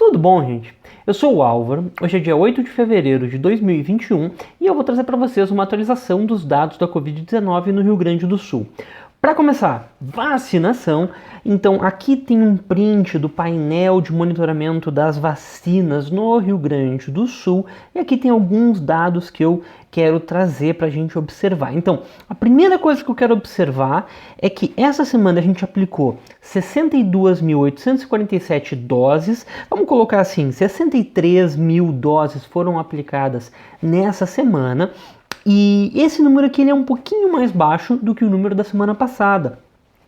Tudo bom, gente? Eu sou o Álvaro, hoje é dia 8 de fevereiro de 2021 e eu vou trazer para vocês uma atualização dos dados da Covid-19 no Rio Grande do Sul. Para começar, vacinação. Então aqui tem um print do painel de monitoramento das vacinas no Rio Grande do Sul e aqui tem alguns dados que eu quero trazer para a gente observar. Então, a primeira coisa que eu quero observar é que essa semana a gente aplicou 62.847 doses, vamos colocar assim, 63 mil doses foram aplicadas nessa semana. E esse número aqui ele é um pouquinho mais baixo do que o número da semana passada,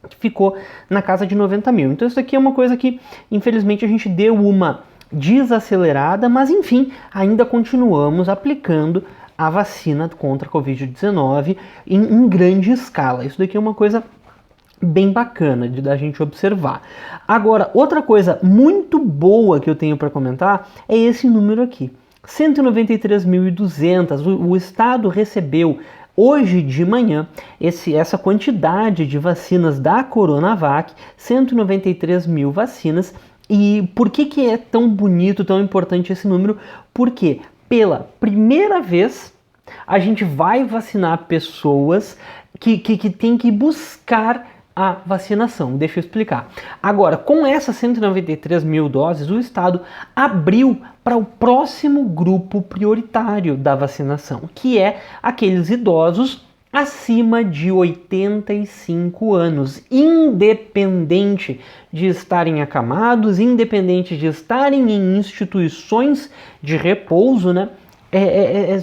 que ficou na casa de 90 mil. Então isso aqui é uma coisa que, infelizmente, a gente deu uma desacelerada, mas enfim, ainda continuamos aplicando a vacina contra a Covid-19 em grande escala. Isso daqui é uma coisa bem bacana da gente observar. Agora, outra coisa muito boa que eu tenho para comentar é esse número aqui. 193.200, o estado recebeu hoje de manhã essa quantidade de vacinas da Coronavac, 193 mil vacinas. E por que é tão bonito, tão importante esse número? Porque pela primeira vez a gente vai vacinar pessoas que têm que buscar a vacinação. Deixa eu explicar. Agora, com essas 193 mil doses, o Estado abriu para o próximo grupo prioritário da vacinação, que é aqueles idosos acima de 85 anos, independente de estarem acamados, independente de estarem em instituições de repouso, né?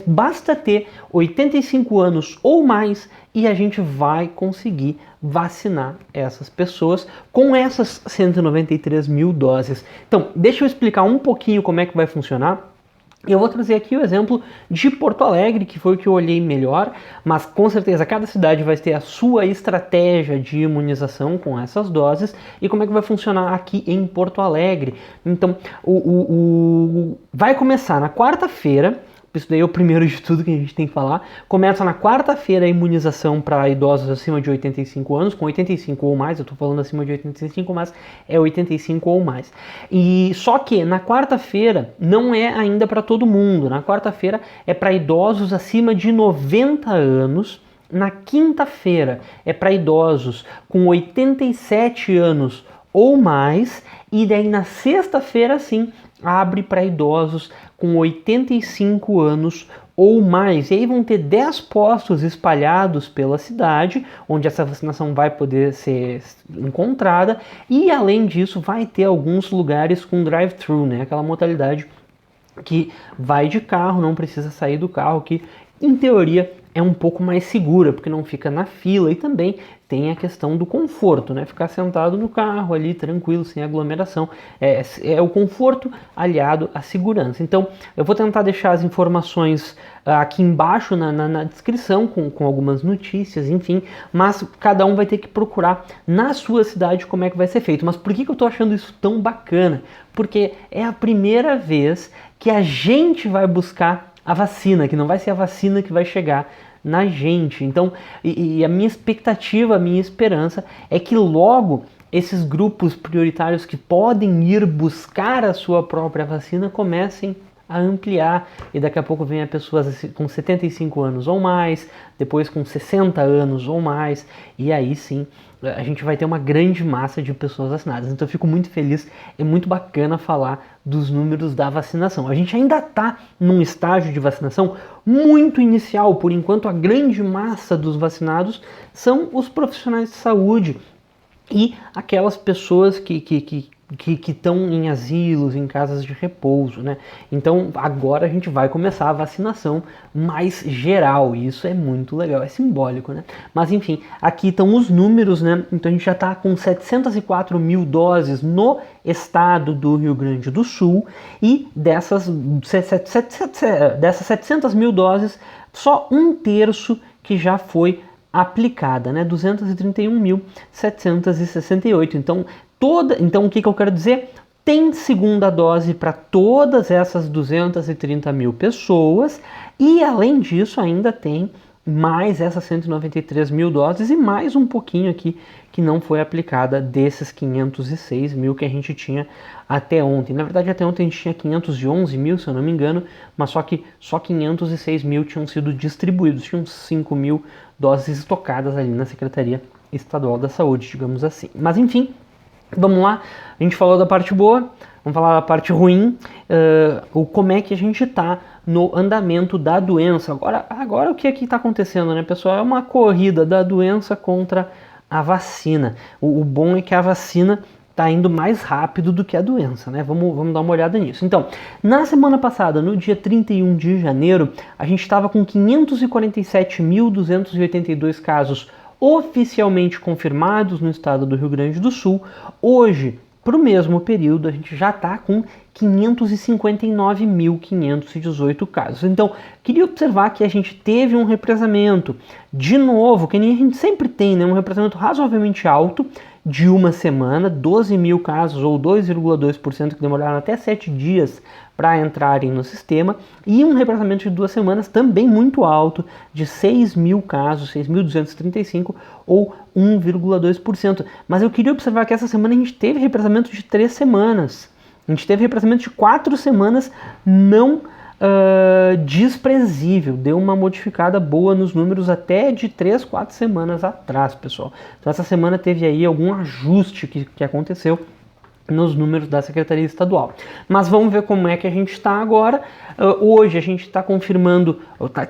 Basta ter 85 anos ou mais e a gente vai conseguir vacinar essas pessoas com essas 193 mil doses. Então, deixa eu explicar um pouquinho como é que vai funcionar. Eu vou trazer aqui o exemplo de Porto Alegre, que foi o que eu olhei melhor, mas com certeza cada cidade vai ter a sua estratégia de imunização com essas doses e como é que vai funcionar aqui em Porto Alegre. Então, vai começar na quarta-feira. Isso daí é o primeiro de tudo que a gente tem que falar. Começa na quarta-feira a imunização para idosos acima de 85 anos, com 85 ou mais, eu estou falando acima de 85, mas é 85 ou mais. E só que na quarta-feira não é ainda para todo mundo. Na quarta-feira é para idosos acima de 90 anos. Na quinta-feira é para idosos com 87 anos ou mais. E daí na sexta-feira sim abre para idosos com 85 anos ou mais. E aí vão ter 10 postos espalhados pela cidade, onde essa vacinação vai poder ser encontrada. E além disso, vai ter alguns lugares com drive-thru, né? Aquela modalidade que vai de carro, não precisa sair do carro, que em teoria é um pouco mais segura, porque não fica na fila e também tem a questão do conforto, né? Ficar sentado no carro ali, tranquilo, sem aglomeração. É o conforto aliado à segurança. Então, eu vou tentar deixar as informações aqui embaixo na descrição, com algumas notícias, enfim. Mas cada um vai ter que procurar na sua cidade como é que vai ser feito. Mas por que eu tô achando isso tão bacana? Porque é a primeira vez que a gente vai buscar a vacina, que não vai ser a vacina que vai chegar na gente. Então, e a minha expectativa, a minha esperança é que logo esses grupos prioritários que podem ir buscar a sua própria vacina comecem a ampliar e daqui a pouco venha pessoas com 75 anos ou mais, depois com 60 anos ou mais, e aí sim a gente vai ter uma grande massa de pessoas vacinadas. Então eu fico muito feliz, é muito bacana falar dos números da vacinação. A gente ainda está num estágio de vacinação muito inicial, por enquanto a grande massa dos vacinados são os profissionais de saúde e aquelas pessoas que estão em asilos, em casas de repouso, né? Então agora a gente vai começar a vacinação mais geral e isso é muito legal, é simbólico, né? Mas enfim, aqui estão os números, né? Então a gente já está com 704 mil doses no estado do Rio Grande do Sul e dessas 700 mil doses, só um terço que já foi aplicada, né? 231.768. Então o que eu quero dizer? Tem segunda dose para todas essas 230 mil pessoas e além disso ainda tem mais essas 193 mil doses e mais um pouquinho aqui que não foi aplicada desses 506 mil que a gente tinha até ontem. Na verdade, até ontem a gente tinha 511 mil, se eu não me engano, mas só que só 506 mil tinham sido distribuídos, tinham 5 mil doses estocadas ali na Secretaria Estadual da Saúde, digamos assim. Mas enfim, vamos lá, a gente falou da parte boa, vamos falar da parte ruim, como é que a gente está no andamento da doença. Agora o que aqui está acontecendo, né, pessoal? É uma corrida da doença contra a vacina. O bom é que a vacina está indo mais rápido do que a doença, né? Vamos dar uma olhada nisso. Então, na semana passada, no dia 31 de janeiro, a gente estava com 547.282 casos oficialmente confirmados no estado do Rio Grande do Sul. Hoje, para o mesmo período, a gente já está com 559.518 casos. Então, queria observar que a gente teve um represamento, de novo, que nem a gente sempre tem, né? Um represamento razoavelmente alto, de uma semana, 12 mil casos, ou 2,2%, que demoraram até 7 dias para entrarem no sistema, e um represamento de 2 semanas também muito alto, de 6 mil casos, 6.235, ou 1,2%. Mas eu queria observar que essa semana a gente teve represamento de 3 semanas. A gente teve represamento de 4 semanas não desprezível, deu uma modificada boa nos números até de 3, 4 semanas atrás, pessoal. Então essa semana teve aí algum ajuste que aconteceu nos números da Secretaria Estadual. Mas vamos ver como é que a gente está agora. Hoje a gente está confirmando,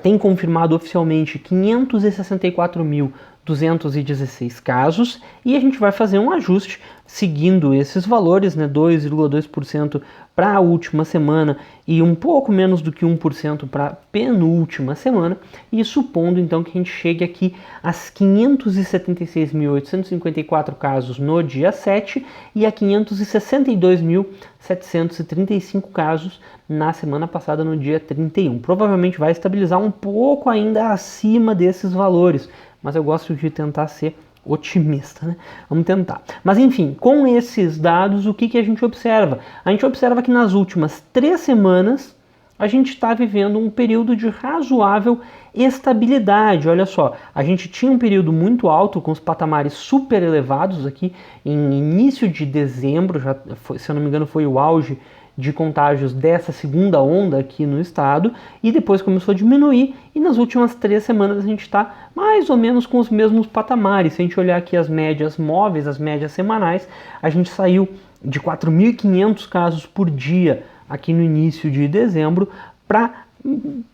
tem confirmado oficialmente 564.216 casos, e a gente vai fazer um ajuste seguindo esses valores, né, 2,2% para a última semana e um pouco menos do que 1% para a penúltima semana, e supondo então que a gente chegue aqui às 576.854 casos no dia 7 e a 562.735 casos na semana passada, no dia 31. Provavelmente vai estabilizar um pouco ainda acima desses valores, mas eu gosto de tentar ser otimista, né? Vamos tentar. Mas enfim, com esses dados, o que a gente observa? A gente observa que nas últimas 3 semanas a gente está vivendo um período de razoável estabilidade. Olha só, a gente tinha um período muito alto, com os patamares super elevados aqui em início de dezembro, já foi, se eu não me engano, foi o auge de contágios dessa segunda onda aqui no estado, e depois começou a diminuir, e nas últimas 3 semanas a gente está mais ou menos com os mesmos patamares. Se a gente olhar aqui as médias móveis, as médias semanais, a gente saiu de 4.500 casos por dia aqui no início de dezembro para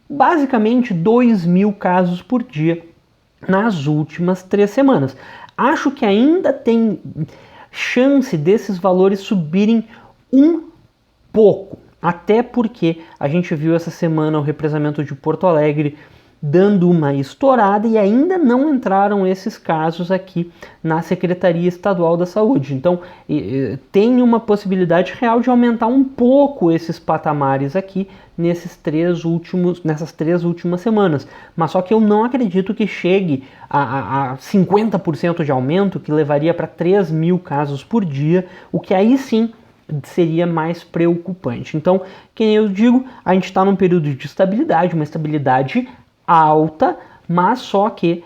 basicamente 2.000 casos por dia nas últimas 3 semanas. Acho que ainda tem chance desses valores subirem um pouco, até porque a gente viu essa semana o represamento de Porto Alegre dando uma estourada e ainda não entraram esses casos aqui na Secretaria Estadual da Saúde. Então tem uma possibilidade real de aumentar um pouco esses patamares aqui nessas 3 últimas semanas. Mas só que eu não acredito que chegue a 50% de aumento, que levaria para 3.000 casos por dia, o que aí sim seria mais preocupante. Então, como eu digo, a gente está num período de estabilidade, uma estabilidade alta, mas só que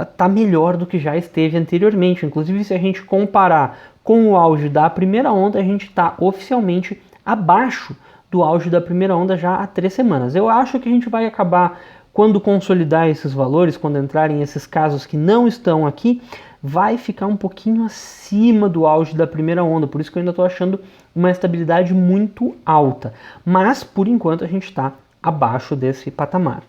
está melhor do que já esteve anteriormente. Inclusive, se a gente comparar com o auge da primeira onda, a gente está oficialmente abaixo do auge da primeira onda já há 3 semanas. Eu acho que a gente vai acabar, quando consolidar esses valores, quando entrarem esses casos que não estão aqui, vai ficar um pouquinho acima do auge da primeira onda, por isso que eu ainda estou achando uma estabilidade muito alta. Mas, por enquanto, a gente está abaixo desse patamar.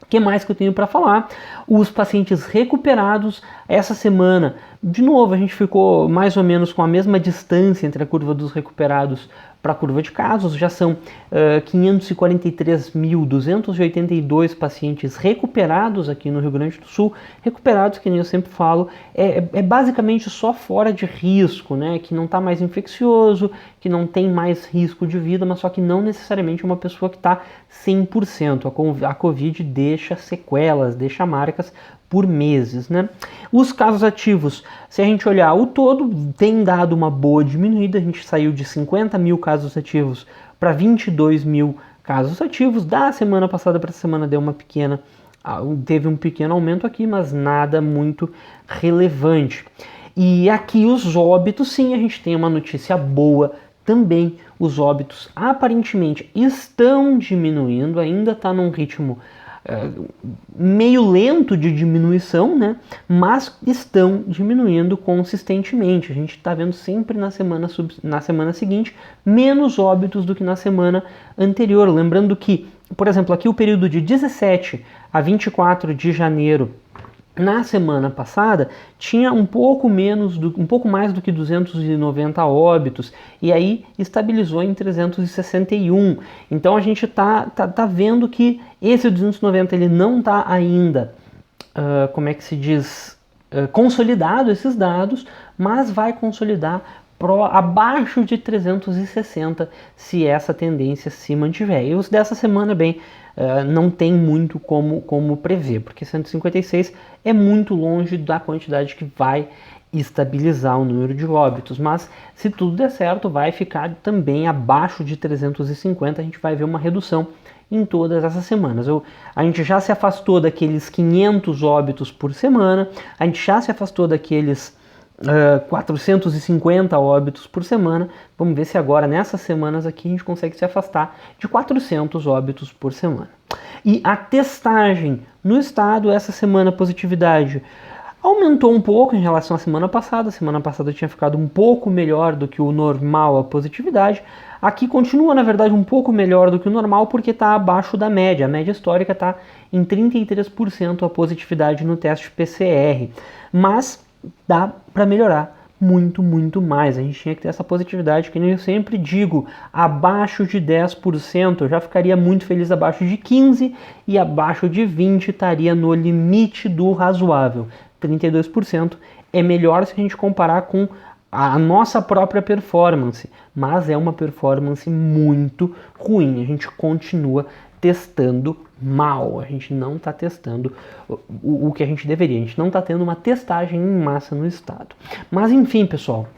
O que mais que eu tenho para falar? Os pacientes recuperados essa semana, de novo, a gente ficou mais ou menos com a mesma distância entre a curva dos recuperados para a curva de casos. Já são 543.282 pacientes recuperados aqui no Rio Grande do Sul. Recuperados, que nem eu sempre falo, é basicamente só fora de risco, né? Que não está mais infeccioso, que não tem mais risco de vida, mas só que não necessariamente uma pessoa que está 100%. A Covid deixa sequelas, deixa marcas por meses, né? Os casos ativos, se a gente olhar o todo, tem dado uma boa diminuída. A gente saiu de 50.000 casos ativos para 22.000 casos ativos. Da semana passada para essa semana deu uma pequena teve um pequeno aumento aqui, mas nada muito relevante. E aqui os óbitos, sim, a gente tem uma notícia boa também. Os óbitos aparentemente estão diminuindo, ainda está num ritmo meio lento de diminuição, né? Mas estão diminuindo consistentemente. A gente está vendo sempre na semana seguinte menos óbitos do que na semana anterior. Lembrando que, por exemplo, aqui o período de 17 a 24 de janeiro na semana passada tinha um pouco mais do que 290 óbitos e aí estabilizou em 361. Então a gente tá vendo que esse 290 ele não está ainda, como é que se diz, consolidado esses dados, mas vai consolidar abaixo de 360 se essa tendência se mantiver. E os dessa semana, bem, não tem muito como prever, porque 156 é muito longe da quantidade que vai estabilizar o número de óbitos, mas se tudo der certo vai ficar também abaixo de 350, a gente vai ver uma redução em todas essas semanas. A gente já se afastou daqueles 500 óbitos por semana, a gente já se afastou daqueles 450 óbitos por semana. Vamos ver se agora, nessas semanas aqui, a gente consegue se afastar de 400 óbitos por semana. E a testagem no estado, essa semana a positividade aumentou um pouco em relação à semana passada. A semana passada tinha ficado um pouco melhor do que o normal a positividade. Aqui continua, na verdade, um pouco melhor do que o normal, porque está abaixo da média. A média histórica está em 33% a positividade no teste PCR. Mas dá para melhorar muito, muito mais. A gente tinha que ter essa positividade, que eu sempre digo, abaixo de 10%. Eu já ficaria muito feliz abaixo de 15% e abaixo de 20% estaria no limite do razoável. 32% é melhor se a gente comparar com a nossa própria performance, mas é uma performance muito ruim. A gente continua testando mal, a gente não está testando o que a gente deveria, a gente não está tendo uma testagem em massa no estado. Mas enfim, pessoal,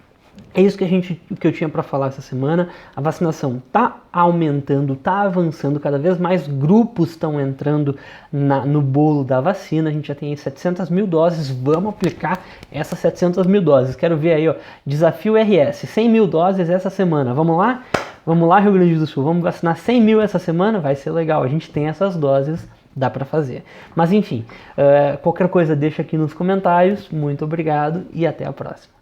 é isso que eu tinha para falar essa semana. A vacinação está aumentando, está avançando, cada vez mais grupos estão entrando no bolo da vacina. A gente já tem aí 700 mil doses, vamos aplicar essas 700 mil doses. Quero ver aí, ó, desafio RS, 100 mil doses essa semana, vamos lá? Vamos lá, Rio Grande do Sul, vamos vacinar 100 mil essa semana? Vai ser legal, a gente tem essas doses, dá para fazer. Mas enfim, qualquer coisa deixa aqui nos comentários, muito obrigado e até a próxima.